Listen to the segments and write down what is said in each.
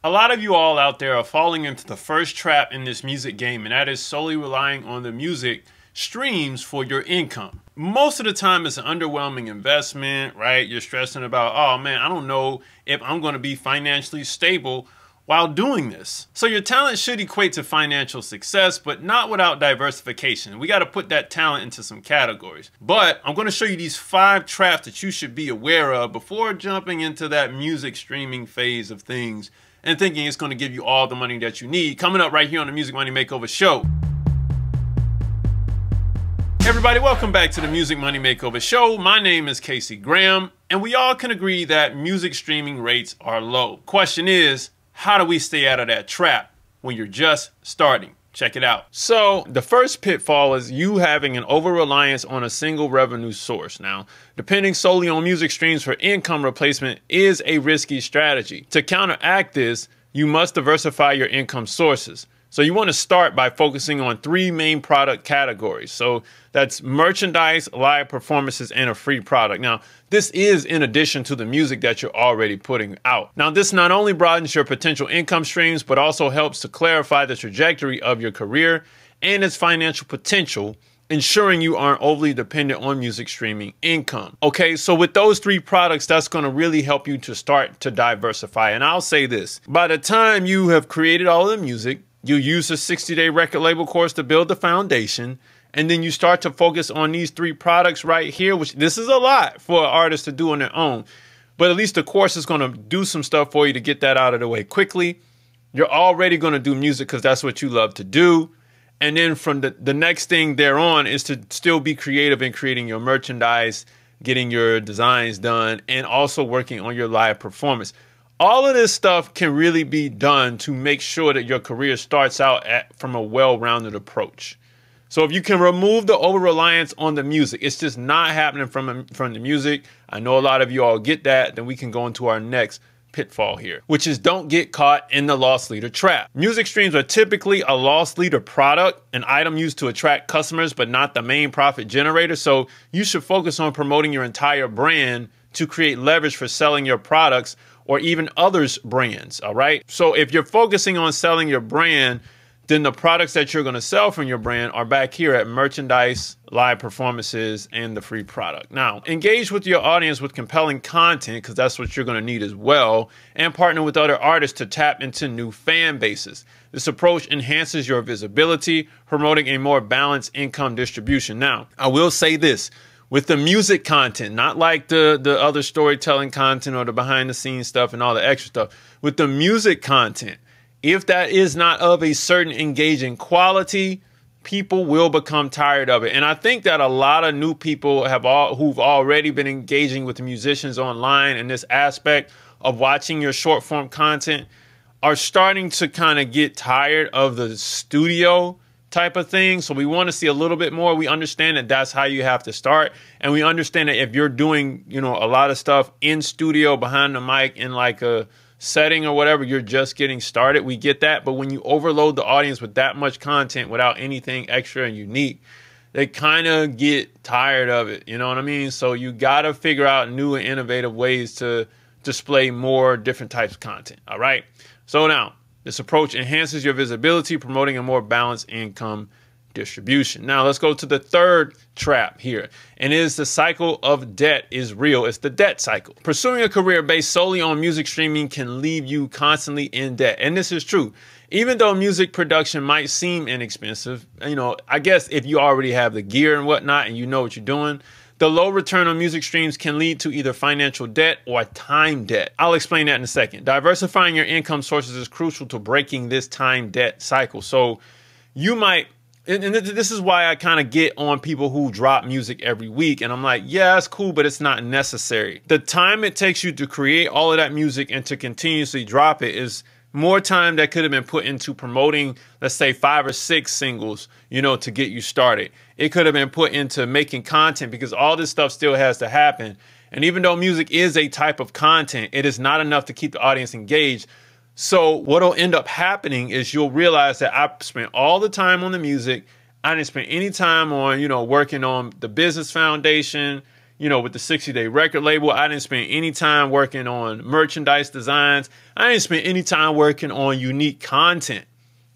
A lot of you all out there are falling into the first trap in this music game, and that is solely relying on the music streams for your income. Most of the time it's an underwhelming investment, right? You're stressing about, oh man, I don't know if I'm going to be financially stable while doing this. So your talent should equate to financial success, but not without diversification. We got to put that talent into some categories. But I'm going to show you these 5 traps that you should be aware of before jumping into that music streaming phase of things and thinking it's going to give you all the money that you need. Coming up right here on the Music Money Makeover Show. Hey everybody, welcome back to the Music Money Makeover Show. My name is Casey Graham, and we all can agree that music streaming rates are low. Question is, how do we stay out of that trap when you're just starting? Check it out. So the first pitfall is you having an over-reliance on a single revenue source. Now, depending solely on music streams for income replacement is a risky strategy. To counteract this, you must diversify your income sources. So you want to start by focusing on 3 main product categories. So that's merchandise, live performances, and a free product. Now, this is in addition to the music that you're already putting out. Now, this not only broadens your potential income streams, but also helps to clarify the trajectory of your career and its financial potential, ensuring you aren't overly dependent on music streaming income. Okay, so with those 3 products, that's going to really help you to start to diversify. And I'll say this, by the time you have created all of the music, you use a 60-day record label course to build the foundation, and then you start to focus on these 3 products right here, which this is a lot for an artist to do on their own. But at least the course is going to do some stuff for you to get that out of the way quickly. You're already going to do music because that's what you love to do. And then from the next thing thereon is to still be creative in creating your merchandise, getting your designs done, and also working on your live performance. All of this stuff can really be done to make sure that your career starts out from a well-rounded approach. So if you can remove the over-reliance on the music, it's just not happening from the music. I know a lot of you all get that. Then we can go into our next pitfall here, which is don't get caught in the loss leader trap. Music streams are typically a loss leader product, an item used to attract customers, but not the main profit generator. So you should focus on promoting your entire brand to create leverage for selling your products or even others' brands, all right? So if you're focusing on selling your brand, then the products that you're gonna sell from your brand are back here at merchandise, live performances, and the free product. Now, engage with your audience with compelling content, because that's what you're gonna need as well, and partner with other artists to tap into new fan bases. This approach enhances your visibility, promoting a more balanced income distribution. Now, I will say this, with the music content, not like the other storytelling content or the behind the scenes stuff and all the extra stuff. With the music content, if that is not of a certain engaging quality, people will become tired of it. And I think that a lot of new people who've already been engaging with musicians online in this aspect of watching your short form content are starting to kind of get tired of the studio type of thing. So we want to see a little bit more. We understand that that's how you have to start. And we understand that if you're doing, a lot of stuff in studio behind the mic in like a setting or whatever, you're just getting started. We get that. But when you overload the audience with that much content without anything extra and unique, they kind of get tired of it. You know what I mean? So you got to figure out new and innovative ways to display more different types of content. All right. So now, this approach enhances your visibility, promoting a more balanced income distribution. Now let's go to the third trap here, and it is the cycle of debt is real. It's the debt cycle. Pursuing a career based solely on music streaming can leave you constantly in debt. And this is true. Even though music production might seem inexpensive, I guess if you already have the gear and whatnot and you know what you're doing, the low return on music streams can lead to either financial debt or time debt. I'll explain that in a second. Diversifying your income sources is crucial to breaking this time debt cycle. So you might, and this is why I kind of get on people who drop music every week. And I'm like, yeah, it's cool, but it's not necessary. The time it takes you to create all of that music and to continuously drop it is more time that could have been put into promoting, let's say 5 or 6 singles, to get you started. It could have been put into making content because all this stuff still has to happen. And even though music is a type of content, it is not enough to keep the audience engaged. So what'll end up happening is you'll realize that I spent all the time on the music. I didn't spend any time on, working on the business foundation, with the 60-day record label. I didn't spend any time working on merchandise designs. I didn't spend any time working on unique content.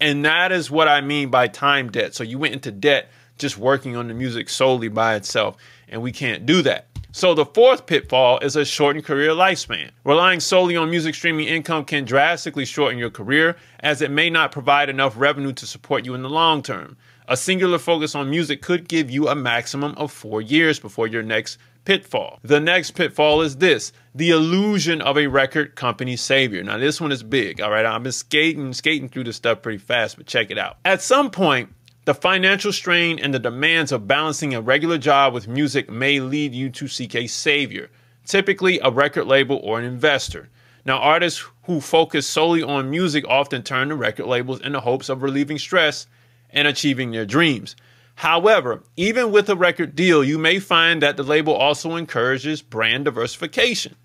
And that is what I mean by time debt. So you went into debt just working on the music solely by itself, and we can't do that. So the fourth pitfall is a shortened career lifespan. Relying solely on music streaming income can drastically shorten your career, as it may not provide enough revenue to support you in the long term. A singular focus on music could give you a maximum of 4 years before your next pitfall. The next pitfall is this: the illusion of a record company savior. Now this one is big, all right? I've been skating through this stuff pretty fast, but check it out. At some point, the financial strain and the demands of balancing a regular job with music may lead you to seek a savior, typically a record label or an investor. Now, artists who focus solely on music often turn to record labels in the hopes of relieving stress and achieving their dreams. However, even with a record deal, you may find that the label also encourages brand diversification.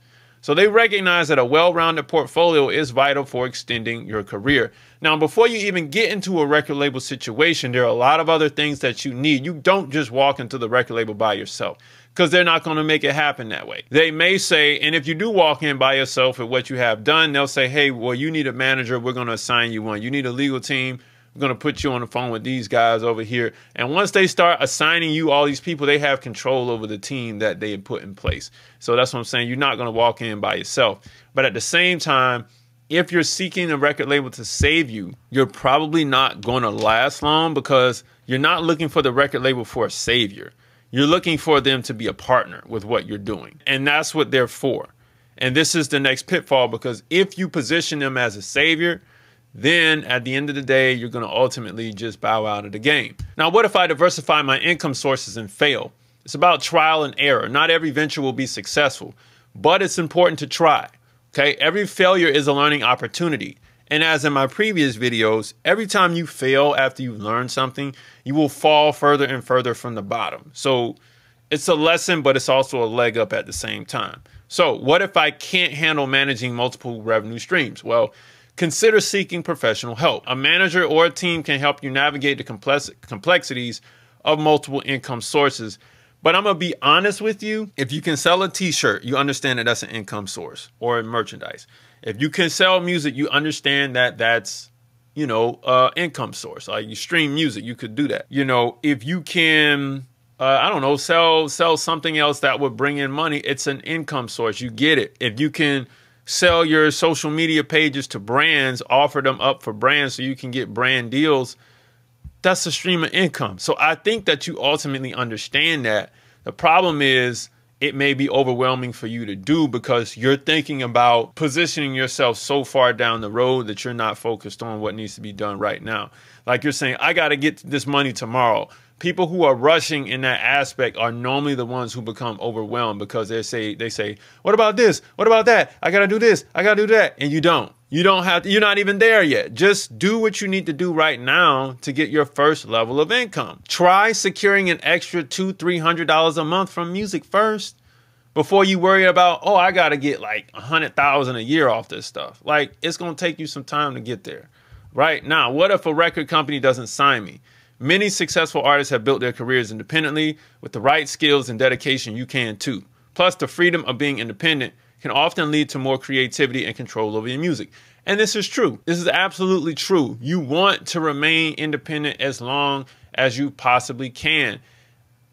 So they recognize that a well-rounded portfolio is vital for extending your career. Now, before you even get into a record label situation, there are a lot of other things that you need. You don't just walk into the record label by yourself, because they're not going to make it happen that way. They may say, and if you do walk in by yourself with what you have done, they'll say, hey, well, you need a manager. We're going to assign you one. You need a legal team. We're going to put you on the phone with these guys over here. And once they start assigning you all these people, they have control over the team that they had put in place. So that's what I'm saying. You're not going to walk in by yourself. But at the same time, if you're seeking a record label to save you, you're probably not going to last long, because you're not looking for the record label for a savior. You're looking for them to be a partner with what you're doing. And that's what they're for. And this is the next pitfall, because if you position them as a savior, then at the end of the day, you're going to ultimately just bow out of the game. Now, what if I diversify my income sources and fail? It's about trial and error. Not every venture will be successful, but it's important to try. Okay, every failure is a learning opportunity. And as in my previous videos, every time you fail after you've learned something, you will fall further and further from the bottom. So it's a lesson, but it's also a leg up at the same time. So what if I can't handle managing multiple revenue streams? Well, consider seeking professional help. A manager or a team can help you navigate the complexities of multiple income sources. But I'm going to be honest with you. If you can sell a t-shirt, you understand that that's an income source or merchandise. If you can sell music, you understand that that's, income source. Like you stream music, you could do that. If you can, sell something else that would bring in money, it's an income source. You get it. If you can sell your social media pages to brands, offer them up for brands so you can get brand deals, that's a stream of income. So I think that you ultimately understand that. The problem is it may be overwhelming for you to do, because you're thinking about positioning yourself so far down the road that you're not focused on what needs to be done right now. Like you're saying, I got to get this money tomorrow. People who are rushing in that aspect are normally the ones who become overwhelmed, because they say, what about this? What about that? I got to do this. I got to do that. And you don't. You don't have to, you're not even there yet. Just do what you need to do right now to get your first level of income. Try securing an extra $200-300 a month from music first, before you worry about, oh, I got to get like $100,000 a year off this stuff. Like, it's going to take you some time to get there. Right now, what if a record company doesn't sign me? Many successful artists have built their careers independently. With the right skills and dedication, you can too. Plus, the freedom of being independent can often lead to more creativity and control over your music. And this is true. This is absolutely true. You want to remain independent as long as you possibly can.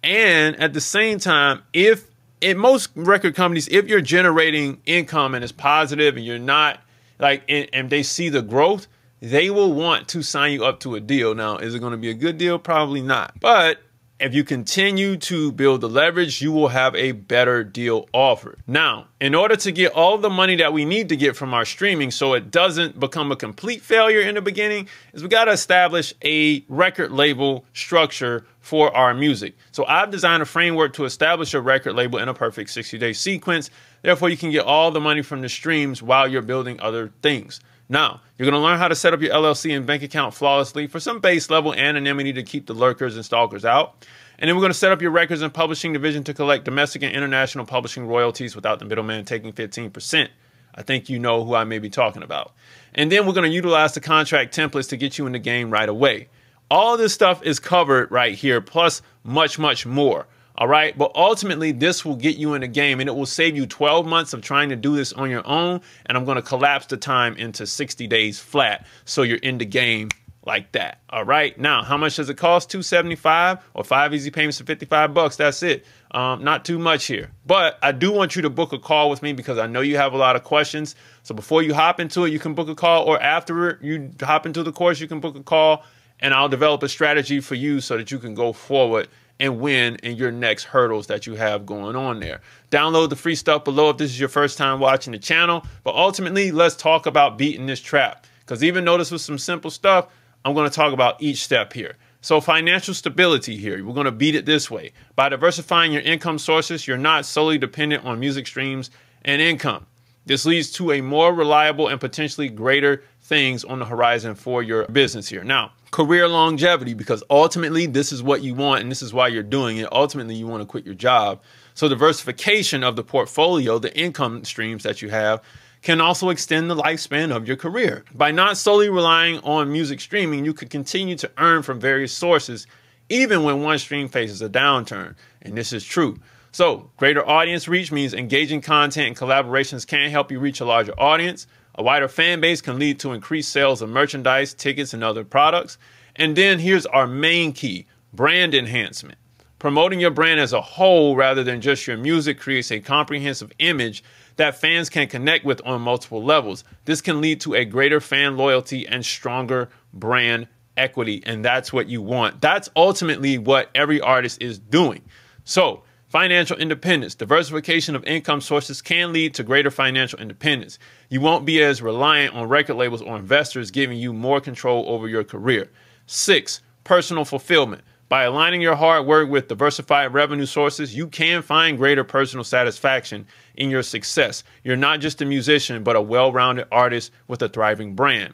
And at the same time, if in most record companies, if you're generating income and it's positive and you're not and they see the growth, they will want to sign you up to a deal. Now, is it going to be a good deal? Probably not. But if you continue to build the leverage, you will have a better deal offered. Now, in order to get all the money that we need to get from our streaming so it doesn't become a complete failure in the beginning, is we got to establish a record label structure for our music. So I've designed a framework to establish a record label in a perfect 60-day sequence. Therefore, you can get all the money from the streams while you're building other things. Now, you're going to learn how to set up your LLC and bank account flawlessly for some base level anonymity to keep the lurkers and stalkers out. And then we're going to set up your records and publishing division to collect domestic and international publishing royalties without the middleman taking 15%. I think you know who I may be talking about. And then we're going to utilize the contract templates to get you in the game right away. All this stuff is covered right here, plus much, much more. All right. But ultimately, this will get you in the game, and it will save you 12 months of trying to do this on your own. And I'm going to collapse the time into 60 days flat. So you're in the game like that. All right. Now, how much does it cost? $275 or 5 easy payments of $55. That's it. Not too much here. But I do want you to book a call with me because I know you have a lot of questions. So before you hop into it, you can book a call, or after you hop into the course, you can book a call, and I'll develop a strategy for you so that you can go forward and win in your next hurdles that you have going on there. Download the free stuff below if this is your first time watching the channel. But ultimately, let's talk about beating this trap. Because even though this was some simple stuff, I'm going to talk about each step here. So financial stability here, we're going to beat it this way. By diversifying your income sources, you're not solely dependent on music streams and income. This leads to a more reliable and potentially greater things on the horizon for your business here. Now, career longevity, because ultimately this is what you want and this is why you're doing it. Ultimately, you want to quit your job. So diversification of the portfolio, the income streams that you have, can also extend the lifespan of your career. By not solely relying on music streaming, you could continue to earn from various sources, even when one stream faces a downturn. And this is true. So greater audience reach means engaging content and collaborations can help you reach a larger audience. A wider fan base can lead to increased sales of merchandise, tickets, and other products. And then here's our main key, brand enhancement. Promoting your brand as a whole rather than just your music creates a comprehensive image that fans can connect with on multiple levels. This can lead to a greater fan loyalty and stronger brand equity, and that's what you want. That's ultimately what every artist is doing. So, financial independence. Diversification of income sources can lead to greater financial independence. You won't be as reliant on record labels or investors, giving you more control over your career. 6, personal fulfillment. By aligning your hard work with diversified revenue sources, you can find greater personal satisfaction in your success. You're not just a musician, but a well-rounded artist with a thriving brand.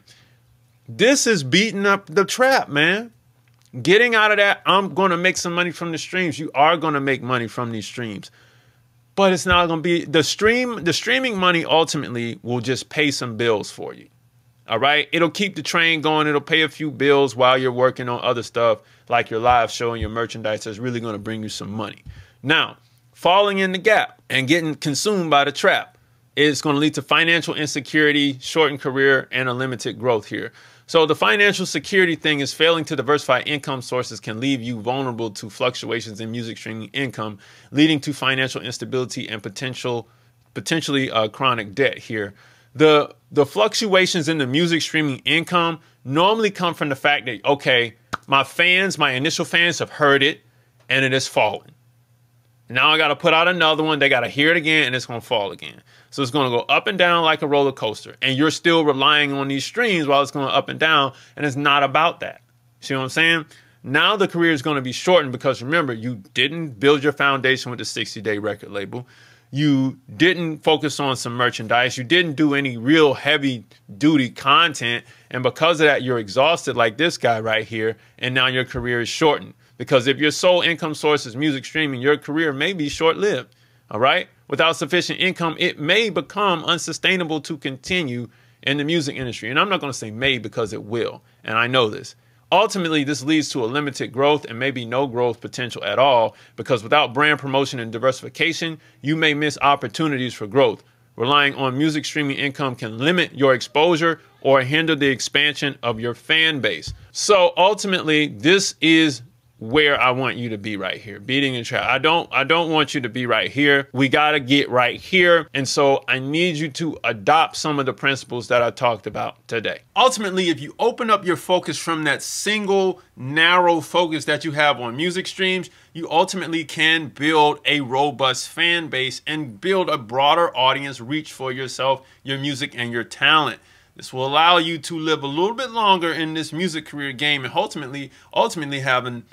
This is beating up the trap, man. Getting out of that, I'm going to make some money from the streams. You are going to make money from these streams. But it's not going to be the streaming money ultimately will just pay some bills for you. All right. It'll keep the train going. It'll pay a few bills while you're working on other stuff like your live show and your merchandise that's really going to bring you some money. Now, falling in the gap and getting consumed by the trap is going to lead to financial insecurity, shortened career, and unlimited growth here. So the financial security thing is failing to diversify income sources can leave you vulnerable to fluctuations in music streaming income, leading to financial instability and potentially chronic debt here. The fluctuations in the music streaming income normally come from the fact that, okay, my initial fans have heard it and it has fallen. Now I got to put out another one. They got to hear it again and it's going to fall again. So it's going to go up and down like a roller coaster. And you're still relying on these streams while it's going up and down. And it's not about that. See what I'm saying? Now the career is going to be shortened because remember, you didn't build your foundation with the 60-day record label. You didn't focus on some merchandise. You didn't do any real heavy duty content. And because of that, you're exhausted like this guy right here. And now your career is shortened. Because if your sole income source is music streaming, your career may be short-lived. All right? Without sufficient income, it may become unsustainable to continue in the music industry. And I'm not going to say may because it will. And I know this. Ultimately, this leads to a limited growth and maybe no growth potential at all, because without brand promotion and diversification, you may miss opportunities for growth. Relying on music streaming income can limit your exposure or hinder the expansion of your fan base. So ultimately, this is where I want you to be right here, beating the trap. I don't want you to be right here. We got to get right here. And so I need you to adopt some of the principles that I talked about today. Ultimately, if you open up your focus from that single narrow focus that you have on music streams, you ultimately can build a robust fan base and build a broader audience reach for yourself, your music, and your talent. This will allow you to live a little bit longer in this music career game and ultimately having,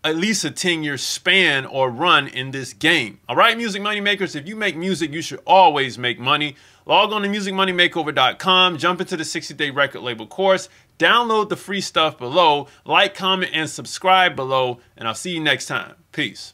at least a 10-year span or run in this game. All right, music money makers, if you make music, you should always make money. Log on to musicmoneymakeover.com, jump into the 60-day record label course, download the free stuff below, like, comment, and subscribe below, and I'll see you next time. Peace.